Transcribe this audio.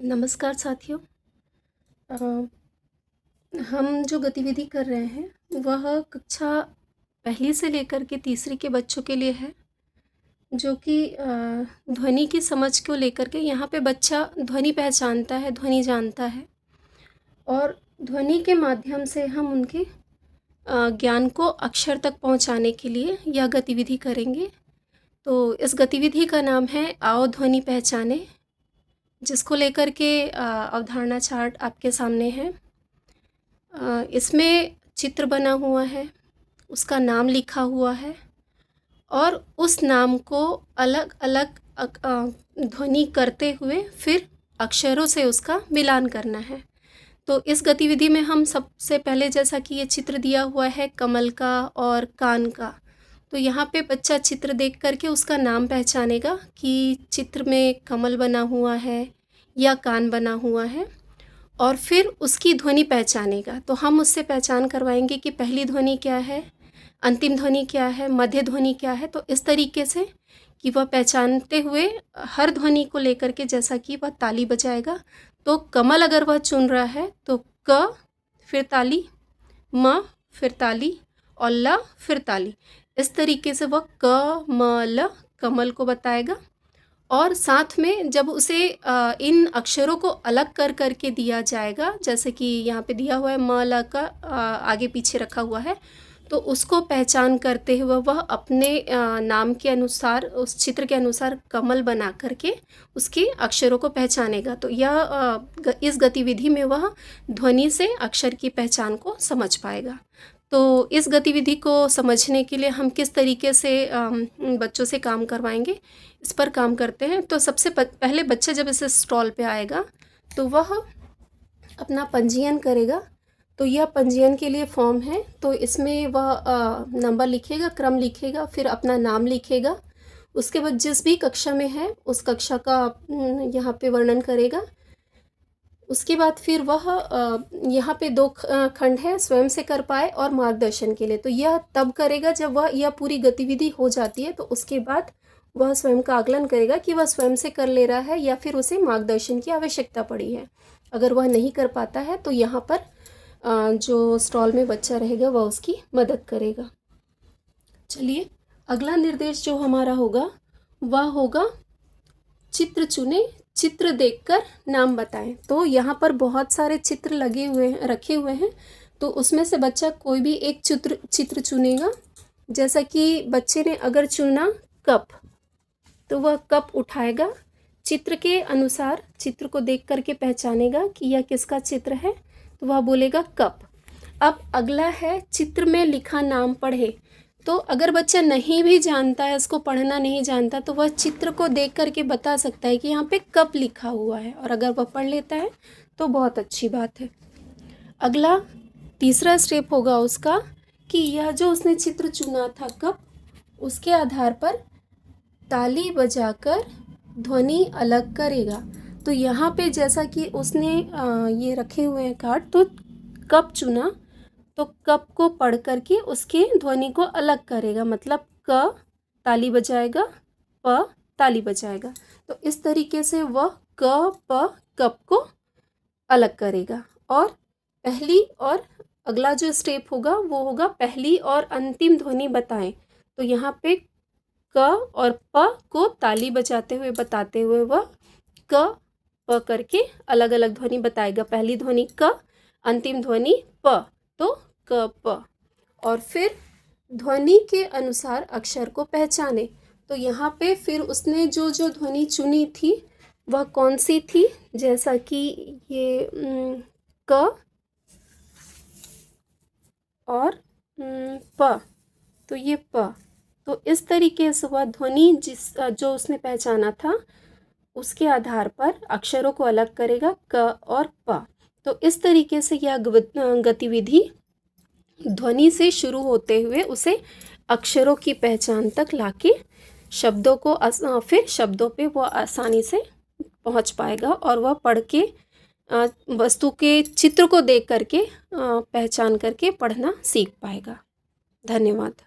नमस्कार साथियों। अ, हम जो गतिविधि कर रहे हैं वह कक्षा पहली से लेकर के तीसरी के बच्चों के लिए है, जो कि ध्वनि की समझ को लेकर के यहाँ पे बच्चा ध्वनि पहचानता है, ध्वनि जानता है और ध्वनि के माध्यम से हम उनके ज्ञान को अक्षर तक पहुँचाने के लिए यह गतिविधि करेंगे। तो इस गतिविधि का नाम है आओ ध्वनि पहचाने, जिसको लेकर के अवधारणा चार्ट आपके सामने है। इसमें चित्र बना हुआ है, उसका नाम लिखा हुआ है और उस नाम को अलग अलग ध्वनि करते हुए फिर अक्षरों से उसका मिलान करना है। तो इस गतिविधि में हम सबसे पहले, जैसा कि ये चित्र दिया हुआ है कमल का और कान का, तो यहाँ पे बच्चा चित्र देख करके उसका नाम पहचानेगा कि चित्र में कमल बना हुआ है या कान बना हुआ है और फिर उसकी ध्वनि पहचानेगा। तो हम उससे पहचान करवाएंगे कि पहली ध्वनि क्या है, अंतिम ध्वनि क्या है, मध्य ध्वनि क्या है। तो इस तरीके से कि वह पहचानते हुए हर ध्वनि को लेकर के, जैसा कि वह ताली बजाएगा, तो कमल अगर वह चुन रहा है तो क फिर ताली, म फिर ताली और ल फिर ताली। इस तरीके से वह क म ल कमल को बताएगा और साथ में जब उसे इन अक्षरों को अलग कर करके दिया जाएगा, जैसे कि यहाँ पे दिया हुआ है म ल का आगे पीछे रखा हुआ है, तो उसको पहचान करते हुए वह अपने नाम के अनुसार, उस चित्र के अनुसार कमल बना करके उसके अक्षरों को पहचानेगा। तो यह इस गतिविधि में वह ध्वनि से अक्षर की पहचान को समझ पाएगा। तो इस गतिविधि को समझने के लिए हम किस तरीके से बच्चों से काम करवाएंगे, इस पर काम करते हैं। तो सबसे पहले बच्चा जब इस स्टॉल पे आएगा तो वह अपना पंजीयन करेगा। तो यह पंजीयन के लिए फॉर्म है, तो इसमें वह नंबर लिखेगा, क्रम लिखेगा, फिर अपना नाम लिखेगा। उसके बाद जिस भी कक्षा में है उस कक्षा का यहाँ पे वर्णन करेगा। उसके बाद फिर वह यहाँ पे दो खंड है, स्वयं से कर पाए और मार्गदर्शन के लिए। तो यह तब करेगा जब वह यह पूरी गतिविधि हो जाती है, तो उसके बाद वह स्वयं का आकलन करेगा कि वह स्वयं से कर ले रहा है या फिर उसे मार्गदर्शन की आवश्यकता पड़ी है। अगर वह नहीं कर पाता है तो यहाँ पर जो स्टॉल में बच्चा रहेगा वह उसकी मदद करेगा। चलिए, अगला निर्देश जो हमारा होगा वह होगा चित्र चुने, चित्र देखकर नाम बताएं। तो यहाँ पर बहुत सारे चित्र लगे हुए रखे हुए हैं, तो उसमें से बच्चा कोई भी एक चित्र चुनेगा। जैसा कि बच्चे ने अगर चुना कप, तो वह कप उठाएगा, चित्र के अनुसार चित्र को देख करके पहचानेगा कि यह किसका चित्र है, तो वह बोलेगा कप। अब अगला है चित्र में लिखा नाम पढ़े। तो अगर बच्चा नहीं भी जानता है, इसको पढ़ना नहीं जानता, तो वह चित्र को देख करके बता सकता है कि यहाँ पे कप लिखा हुआ है, और अगर वह पढ़ लेता है तो बहुत अच्छी बात है। अगला तीसरा स्टेप होगा उसका कि यह जो उसने चित्र चुना था कप, उसके आधार पर ताली बजाकर ध्वनि अलग करेगा। तो यहाँ पे जैसा कि उसने ये रखे हुए हैं कार्ड, तो कप चुना तो कप को पढ़ करके उसके ध्वनि को अलग करेगा, मतलब क ताली बजाएगा, प ताली बजाएगा। तो इस तरीके से वह क प कप को अलग करेगा। और पहली और अगला जो स्टेप होगा वो होगा पहली और अंतिम ध्वनि बताएं। तो यहाँ पे क और प को ताली बजाते हुए बताते हुए वह क प करके अलग अलग ध्वनि बताएगा। पहली ध्वनि क, अंतिम ध्वनि प, तो क प। और फिर ध्वनि के अनुसार अक्षर को पहचाने। तो यहाँ पे फिर उसने जो जो ध्वनि चुनी थी वह कौन सी थी, जैसा कि ये क और प, तो ये प। तो इस तरीके से वह ध्वनि जो उसने पहचाना था उसके आधार पर अक्षरों को अलग करेगा, क और प। तो इस तरीके से यह गतिविधि ध्वनि से शुरू होते हुए उसे अक्षरों की पहचान तक लाके शब्दों को फिर शब्दों पे वह आसानी से पहुंच पाएगा और वह पढ़ के वस्तु के चित्र को देख करके पहचान करके पढ़ना सीख पाएगा। धन्यवाद।